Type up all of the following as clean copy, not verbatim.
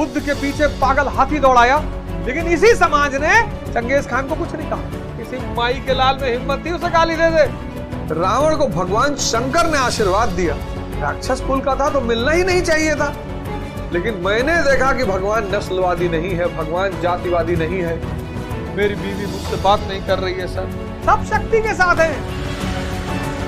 बुद्ध के पीछे पागल हाथी दौड़ाया, लेकिन इसी समाज ने चंगेज खान को कुछ नहीं कहा। किसी माई के लाल में हिम्मत थी उसे गाली दे दे। रावण को भगवान शंकर ने आशीर्वाद दिया। राक्षस कुल का था तो मिलना ही नहीं चाहिए था। लेकिन मैंने देखा कि भगवान नस्लवादी नहीं है, भगवान जातिवादी नहीं है। मेरी बीवी मुझसे बात नहीं कर रही है सर, सब शक्ति के साथ हैं।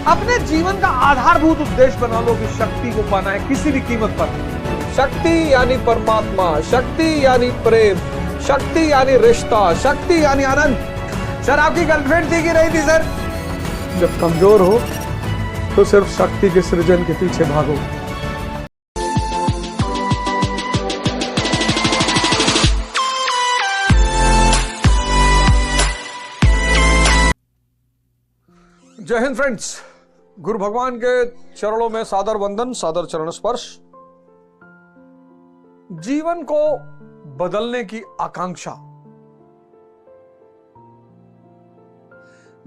अपने जीवन का आधारभूत उद्देश्य बना लो कि शक्ति को पाना है किसी भी कीमत पर। शक्ति यानी परमात्मा, शक्ति यानी प्रेम, शक्ति यानी रिश्ता, शक्ति यानी आनंद। सर आपकी गर्लफ्रेंड थी कि नहीं थी सर? जब कमजोर हो तो सिर्फ शक्ति के सृजन के पीछे भागो। जय हिंद फ्रेंड्स, गुरु भगवान के चरणों में सादर वंदन, सादर चरण स्पर्श। जीवन को बदलने की आकांक्षा,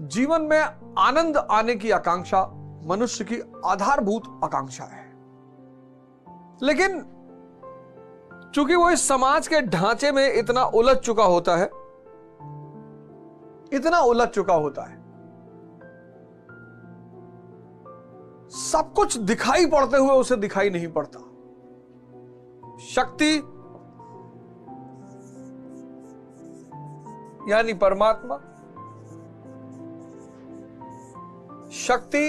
जीवन में आनंद आने की आकांक्षा मनुष्य की आधारभूत आकांक्षा है। लेकिन चूंकि वो इस समाज के ढांचे में इतना उलझ चुका होता है, इतना उलझ चुका होता है, सब कुछ दिखाई पड़ते हुए उसे दिखाई नहीं पड़ता। शक्ति यानी परमात्मा, शक्ति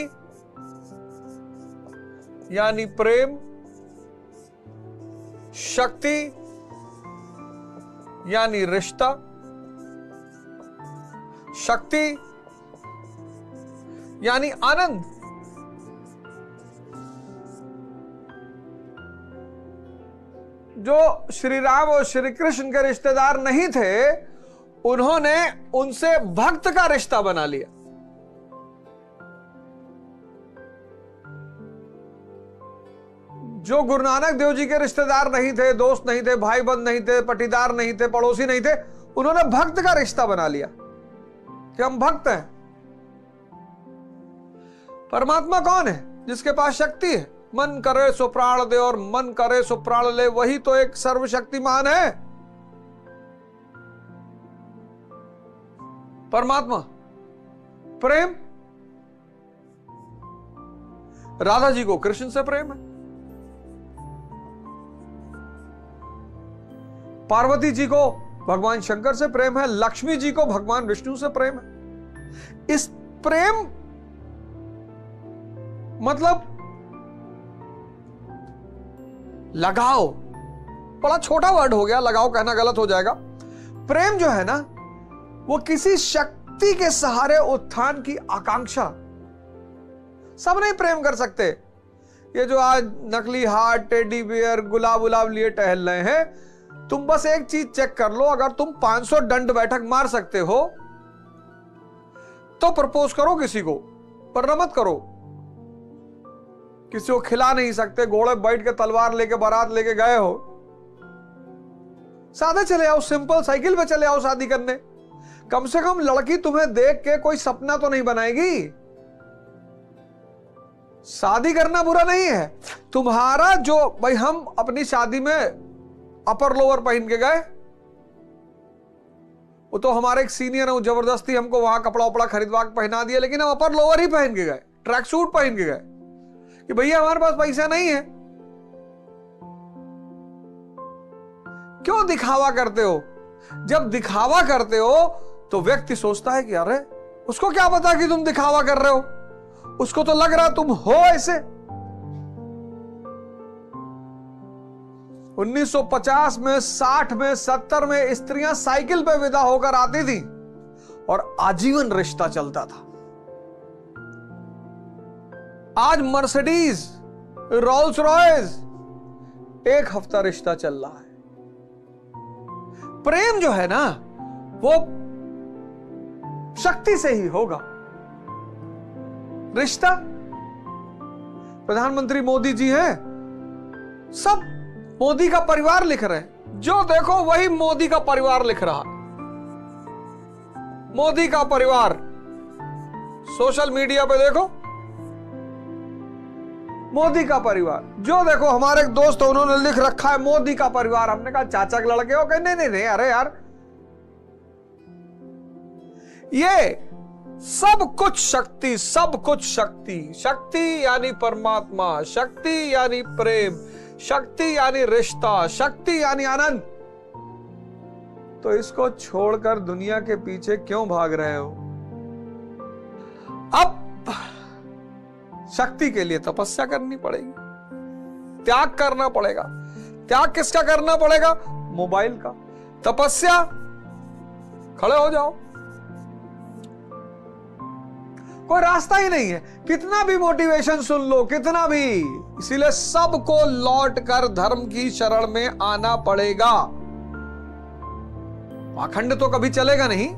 यानी प्रेम, शक्ति यानी रिश्ता, शक्ति यानी आनंद। जो श्री राम और श्री कृष्ण के रिश्तेदार नहीं थे, उन्होंने उनसे भक्त का रिश्ता बना लिया। जो गुरु नानक देव जी के रिश्तेदार नहीं थे, दोस्त नहीं थे, भाई बंद नहीं थे, पटीदार नहीं थे, पड़ोसी नहीं थे, उन्होंने भक्त का रिश्ता बना लिया कि हम भक्त हैं। परमात्मा कौन है? जिसके पास शक्ति है। मन करे सो प्राण दे और मन करे सो प्राण ले, वही तो एक सर्वशक्तिमान है परमात्मा। प्रेम, राधा जी को कृष्ण से प्रेम है, पार्वती जी को भगवान शंकर से प्रेम है, लक्ष्मी जी को भगवान विष्णु से प्रेम है। इस प्रेम मतलब लगाओ, बड़ा छोटा वर्ड हो गया, लगाओ कहना गलत हो जाएगा। प्रेम जो है ना, वो किसी शक्ति के सहारे उत्थान की आकांक्षा। सब नहीं प्रेम कर सकते। ये जो आज नकली हार्ट, टेडी बियर, गुलाब उलाब लिए टहल रहे हैं, तुम बस एक चीज चेक कर लो, अगर तुम 500 दंड बैठक मार सकते हो तो प्रपोज करो किसी को, पर मत करो। किसी को खिला नहीं सकते, घोड़े बैठ के तलवार लेके बारात लेके गए हो, सादे चले आओ, सिंपल साइकिल पे चले आओ शादी करने। कम से कम लड़की तुम्हें देख के कोई सपना तो नहीं बनाएगी। शादी करना बुरा नहीं है तुम्हारा। जो भाई हम अपनी शादी में अपर लोअर पहन के गए, वो तो हमारे एक सीनियर है, वो जबरदस्ती हमको वहां कपड़ा उपड़ा खरीदवा के पहना दिया, लेकिन हम अपर लोअर ही पहन के गए, ट्रैक सूट पहन के गए कि भैया हमारे पास पैसा नहीं है। क्यों दिखावा करते हो? जब दिखावा करते हो तो व्यक्ति सोचता है कि अरे उसको क्या पता कि तुम दिखावा कर रहे हो, उसको तो लग रहा तुम हो ऐसे। 1950 में, 60 में, 70 में स्त्रियां साइकिल पे विदा होकर आती थी और आजीवन रिश्ता चलता था। आज मर्सिडीज, रोल्स रॉयस, एक हफ्ता रिश्ता चल रहा है। प्रेम जो है ना, वो शक्ति से ही होगा। रिश्ता, प्रधानमंत्री मोदी जी हैं, सब मोदी का परिवार लिख रहे हैं। जो देखो वही मोदी का परिवार लिख रहा। मोदी का परिवार सोशल मीडिया पे देखो, मोदी का परिवार, जो देखो हमारे एक दोस्त उन्होंने लिख रखा है मोदी का परिवार। हमने कहा चाचा के लड़के हो? कहे नहीं नहीं नहीं, अरे यार ये सब कुछ शक्ति, सब कुछ शक्ति। शक्ति यानी परमात्मा, शक्ति यानी प्रेम, शक्ति यानी रिश्ता, शक्ति यानी आनंद। तो इसको छोड़कर दुनिया के पीछे क्यों भाग रहे हो? अब शक्ति के लिए तपस्या करनी पड़ेगी, त्याग करना पड़ेगा। त्याग किसका करना पड़ेगा? मोबाइल का। तपस्या, खड़े हो जाओ, कोई रास्ता ही नहीं है। कितना भी मोटिवेशन सुन लो, कितना भी, इसीलिए सबको लौट कर धर्म की शरण में आना पड़ेगा। पाखंड तो कभी चलेगा नहीं,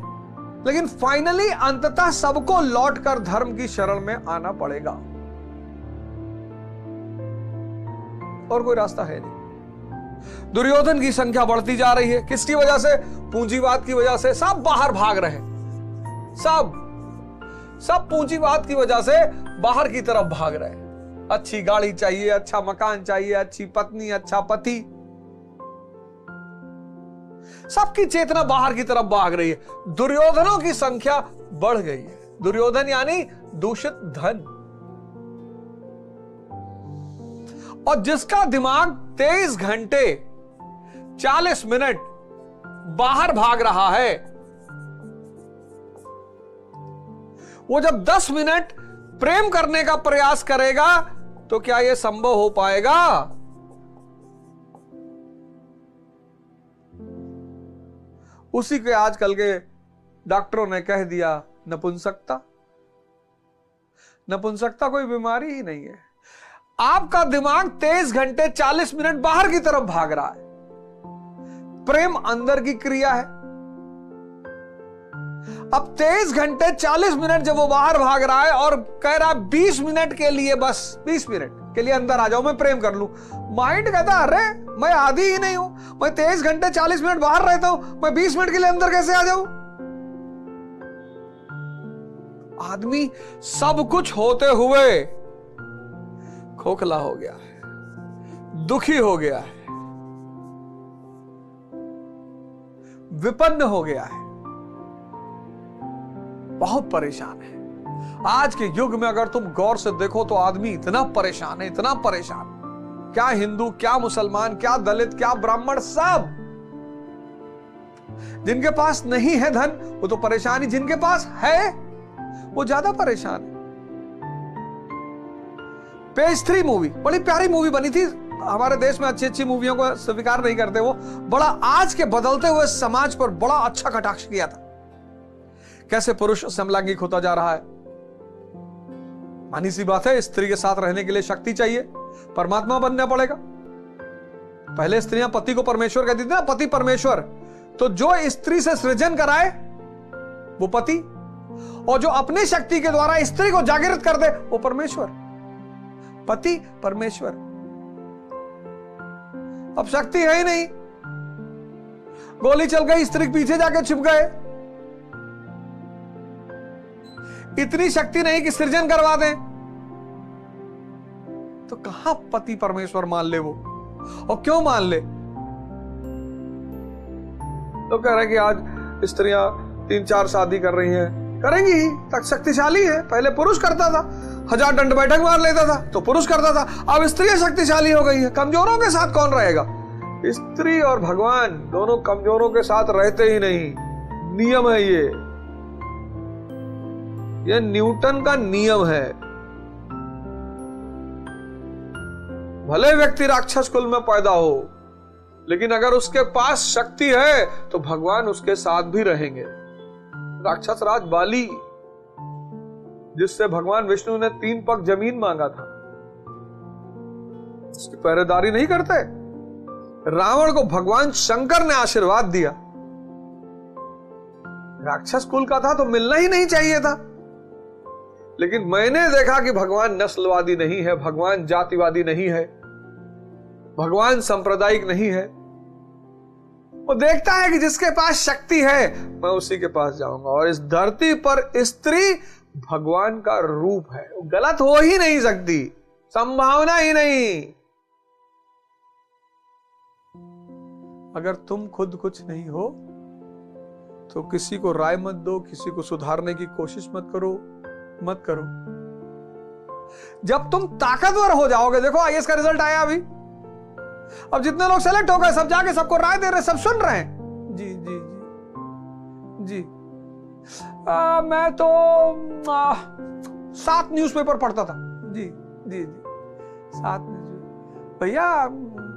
लेकिन फाइनली अंततः सबको लौटकर धर्म की शरण में आना पड़ेगा, और कोई रास्ता है नहीं। दुर्योधन की संख्या बढ़ती जा रही है, किसकी वजह से? पूंजीवाद की वजह से। सब बाहर भाग रहे हैं, सब पूंजीवाद की वजह से बाहर की तरफ भाग रहे हैं। अच्छी गाड़ी चाहिए, अच्छा मकान चाहिए, अच्छी पत्नी, अच्छा पति, सबकी चेतना बाहर की तरफ भाग रही है। दुर्योधनों की संख्या बढ़ गई है। दुर्योधन यानी दूषित धन। और जिसका दिमाग 23 घंटे 40 मिनट बाहर भाग रहा है, वो जब 10 मिनट प्रेम करने का प्रयास करेगा तो क्या यह संभव हो पाएगा? उसी के आजकल के डॉक्टरों ने कह दिया नपुंसकता। नपुंसकता कोई बीमारी ही नहीं है। आपका दिमाग 23 घंटे 40 मिनट बाहर की तरफ भाग रहा है। प्रेम अंदर की क्रिया है। अब 23 घंटे 40 मिनट जब वो बाहर भाग रहा है और कह रहा है 20 मिनट के लिए, बस 20 मिनट के लिए अंदर आ जाओ, मैं प्रेम कर लूं। माइंड कहता है अरे मैं आदी ही नहीं हूं, मैं 23 घंटे 40 मिनट बाहर रहता हूं, मैं 20 मिनट के लिए अंदर कैसे आ जाऊं? आदमी सब कुछ होते हुए खोखला हो गया है, दुखी हो गया है, विपन्न हो गया है, बहुत परेशान है। आज के युग में अगर तुम गौर से देखो तो आदमी इतना परेशान है, इतना परेशान। क्या हिंदू, क्या मुसलमान, क्या दलित, क्या ब्राह्मण, सब। जिनके पास नहीं है धन वो तो परेशान ही, जिनके पास है वो ज्यादा परेशान है। पेज 3 मूवी बड़ी प्यारी मूवी बनी थी। हमारे देश में अच्छी अच्छी मूवियों को स्वीकार नहीं करते, वो बड़ा आज के बदलते हुए समाज पर बड़ा अच्छा कटाक्ष किया था। कैसे पुरुष समलैंगिक होता जा रहा है। मानी सी बात है, स्त्री के साथ रहने के लिए शक्ति चाहिए, परमात्मा बनना पड़ेगा। पहले स्त्रियां पति को परमेश्वर कहती थी ना, पति परमेश्वर। तो जो स्त्री से सृजन कराए वो पति, और जो अपनी शक्ति के द्वारा स्त्री को जागृत कर दे वो परमेश्वर। पति परमेश्वर। अब शक्ति है ही नहीं, गोली चल गई, स्त्री के पीछे जाके छिप गए। इतनी शक्ति नहीं कि सृजन करवा दें, तो कहां पति परमेश्वर मान ले वो? और क्यों मान ले? तो कह रहे कि आज स्त्रियां 3-4 शादी कर रही हैं, करेंगी ही, तक शक्तिशाली है। पहले पुरुष करता था, 1000 दंड बैठक मार लेता था तो पुरुष करता था, अब स्त्रियां शक्तिशाली हो गई है। कमजोरों के साथ कौन रहेगा? स्त्री और भगवान दोनों कमजोरों के साथ रहते ही नहीं। नियम है ये न्यूटन का नियम है। भले व्यक्ति राक्षस कुल में पैदा हो, लेकिन अगर उसके पास शक्ति है तो भगवान उसके साथ भी रहेंगे। राक्षस राज बाली, जिससे भगवान विष्णु ने 3 पग जमीन मांगा था, उसकी पहरेदारी नहीं करते। रावण को भगवान शंकर ने आशीर्वाद दिया। राक्षस कुल का था तो मिलना ही नहीं चाहिए था। लेकिन मैंने देखा कि भगवान नस्लवादी नहीं है, भगवान जातिवादी नहीं है, भगवान सांप्रदायिक नहीं है। वो देखता है कि जिसके पास शक्ति है मैं उसी के पास जाऊंगा। और इस धरती पर स्त्री भगवान का रूप है, वो गलत हो ही नहीं सकती। संभावना ही नहीं। अगर तुम खुद कुछ नहीं हो तो किसी को राय मत दो, किसी को सुधारने की कोशिश मत करो। जब तुम ताकतवर हो जाओगे, देखो आईएएस का रिजल्ट आया अभी, अब जितने लोग सेलेक्ट हो गए सब जाके सबको राय दे रहे, सब सुन रहे हैं। जी जी जी जी मैं तो 7 न्यूज़पेपर पढ़ता था। जी जी जी 7 न्यूज़पेपर। भैया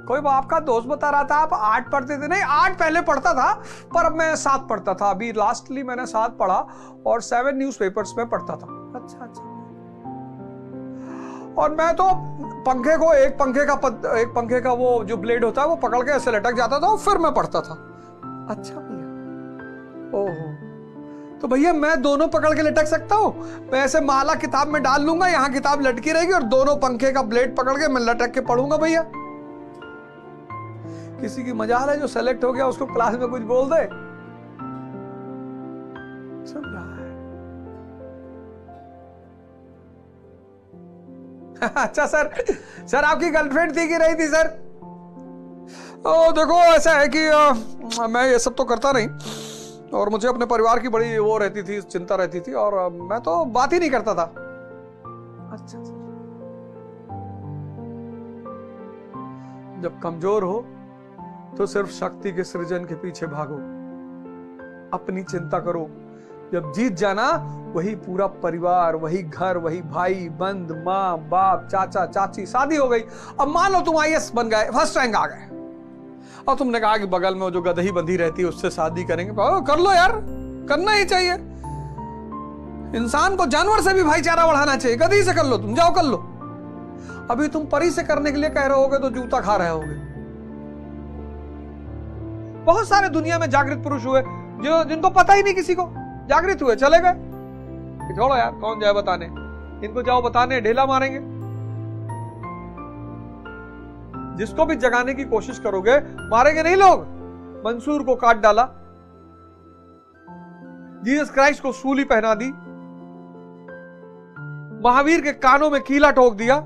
कोई आपका दोस्त बता रहा था आप 8 पढ़ते थे। नहीं, 8 पहले पढ़ता था पर अब मैं 7 पढ़ता था। अभी लास्टली मैंने 7 पढ़ा और 7 न्यूज़पेपर्स में पढ़ता था। अच्छा अच्छा। और मैं तो पंखे को एक पंखे का वो जो ब्लेड होता है वो पकड़ के ऐसे लटक जाता था और फिर मैं पढ़ता था। अच्छा भैया, ओहो, तो भैया मैं दोनों पकड़ के लटक सकता हूं? मैं ऐसे माला किताब में डाल लूंगा, यहां किताब लटकी रहेगी और दोनों पंखे का ब्लेड पकड़ के मैं लटक के पढ़ूंगा भैया। किसी की मजाल है जो सेलेक्ट हो गया उसको क्लास में कुछ बोल दे। सुन रहा है। अच्छा सर आपकी गर्लफ्रेंड थी कि नहीं थी सर? ओ देखो ऐसा है कि मैं ये सब तो करता नहीं और मुझे अपने परिवार की बड़ी वो रहती थी, चिंता रहती थी और मैं तो बात ही नहीं करता था। अच्छा सर। जब कमजोर हो तो सिर्फ शक्ति के सृजन के पीछे भागो, अपनी चिंता करो। जब जीत जाना वही पूरा परिवार, वही घर, वही भाई बंद, माँ बाप, चाचा चाची, शादी हो गई। अब मान लो तुम आईएएस बन गए, फर्स्ट रैंक आ गए और तुमने कहा कि बगल में वो जो गदही बंधी रहती है उससे शादी करेंगे। कर लो यार, करना ही चाहिए। इंसान को जानवर से भी भाईचारा बढ़ाना चाहिए। गदही से कर लो, तुम जाओ कर लो। अभी तुम परी से करने के लिए कह रहे होगे तो जूता खा रहे होगे। बहुत सारे दुनिया में जागृत पुरुष हुए जो जिनको पता ही नहीं किसी को, जागृत हुए चले गए। छोड़ो यार, कौन जाए बताने, इनको जाओ बताने, ढेला मारेंगे। जिसको भी जगाने की कोशिश करोगे मारेंगे नहीं लोग। मंसूर को काट डाला, जीसस क्राइस्ट को सूली पहना दी, महावीर के कानों में कीला ठोक दिया,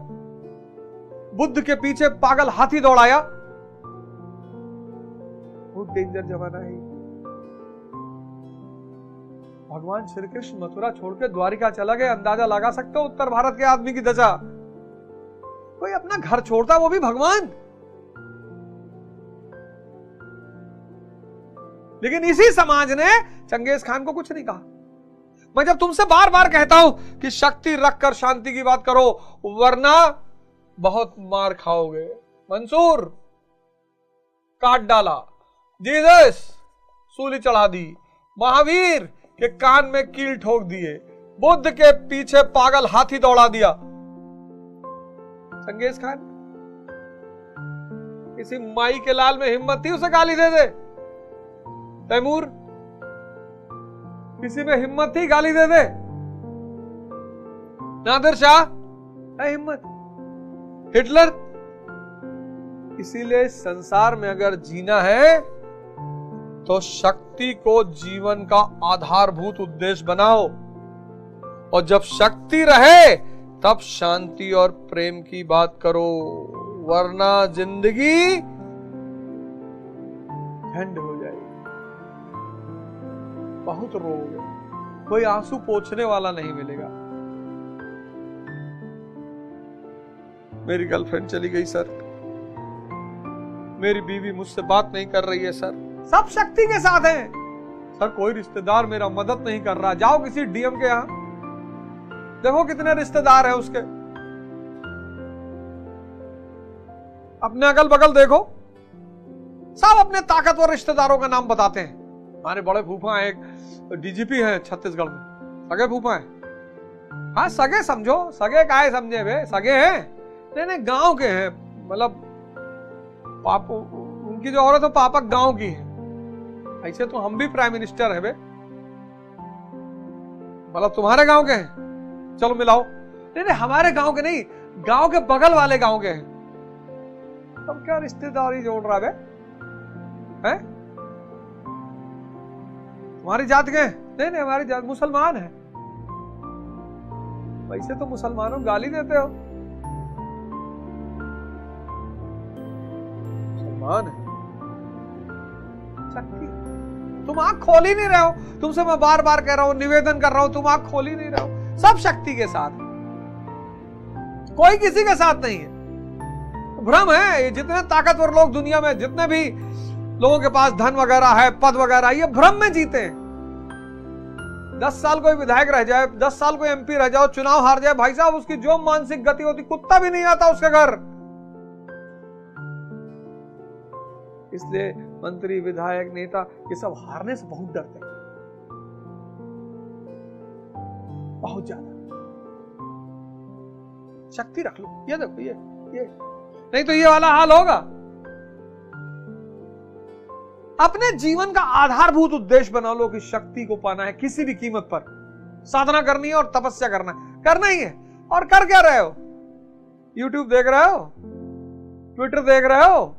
बुद्ध के पीछे पागल हाथी दौड़ाया। बहुत डेंजर जमाना है। भगवान श्री कृष्ण मथुरा छोड़ के द्वारिका चला गया। अंदाजा लगा सकते हो उत्तर भारत के आदमी की दशा। कोई अपना घर छोड़ता, वो भी भगवान। लेकिन इसी समाज ने चंगेज खान को कुछ नहीं कहा। मैं जब तुमसे बार बार कहता हूं कि शक्ति रखकर शांति की बात करो वरना बहुत मार खाओगे। मंसूर काट डाला, जीसस सूली चढ़ा दी, महावीर के कान में कील ठोक दिए, बुद्ध के पीछे पागल हाथी दौड़ा दिया। चंगेज खान किसी माई के लाल में हिम्मत थी उसे गाली दे दे? तैमूर किसी में हिम्मत थी गाली दे दे? नादिर शाह है हिम्मत? हिटलर? इसीलिए संसार में अगर जीना है तो शक्ति को जीवन का आधारभूत उद्देश्य बनाओ और जब शक्ति रहे तब शांति और प्रेम की बात करो, वरना जिंदगी झंड हो जाएगी। बहुत रोओगे, कोई आंसू पोंछने वाला नहीं मिलेगा। मेरी गर्लफ्रेंड चली गई सर, मेरी बीवी मुझसे बात नहीं कर रही है सर। सब शक्ति के साथ हैं सर, कोई रिश्तेदार मेरा मदद नहीं कर रहा। जाओ किसी डीएम के यहां, देखो कितने रिश्तेदार हैं उसके। अपने अगल बगल देखो, सब अपने ताकतवर रिश्तेदारों का नाम बताते हैं। हमारे बड़े फूफा हैं, एक डीजीपी हैं छत्तीसगढ़ में, सगे फूफा हैं। हाँ सगे समझो, सगे काहे समझे बे, सगे हैं? नहीं गांव के हैं, मतलब पापा, उनकी जो औरत है पापा गांव की है। ऐसे तो हम भी प्राइम मिनिस्टर है बे, मतलब तुम्हारे गांव के हैं, चलो मिलाओ। नहीं हमारे गांव के नहीं, गांव के बगल वाले गांव के हैं। तब क्या रिश्तेदारी जोड़ रहा बे? हैं? तुम्हारी जात के? नहीं हमारी जात मुसलमान है। वैसे तो मुसलमानों गाली देते हो, भगवान है, शक्ति। तुम आंख खोल ही नहीं रहे हो। तुमसे मैं बार बार कह रहा हूं, निवेदन कर रहा हूं, तुम आंख खोल ही नहीं रहे हो। सब शक्ति के साथ, कोई किसी के साथ नहीं है। भ्रम है। ये जितने ताकतवर लोग दुनिया में, जितने भी लोगों के पास धन वगैरह है, पद वगैरह, ये भ्रम में जीते हैं। 10 साल कोई विधायक रह जाए, 10 साल कोई एमपी रह जाओ, चुनाव हार जाए, भाई साहब उसकी जो मानसिक गति होती, कुत्ता भी नहीं आता उसके घर। इसलिए मंत्री, विधायक, नेता, ये सब हारने से बहुत डरते हैं, बहुत ज्यादा। शक्ति रख लो। ये देखो, ये नहीं तो ये वाला हाल होगा। अपने जीवन का आधारभूत उद्देश्य बना लो कि शक्ति को पाना है, किसी भी कीमत पर साधना करनी है और तपस्या करना ही है। और कर क्या रहे हो? YouTube देख रहे हो, ट्विटर देख रहे हो,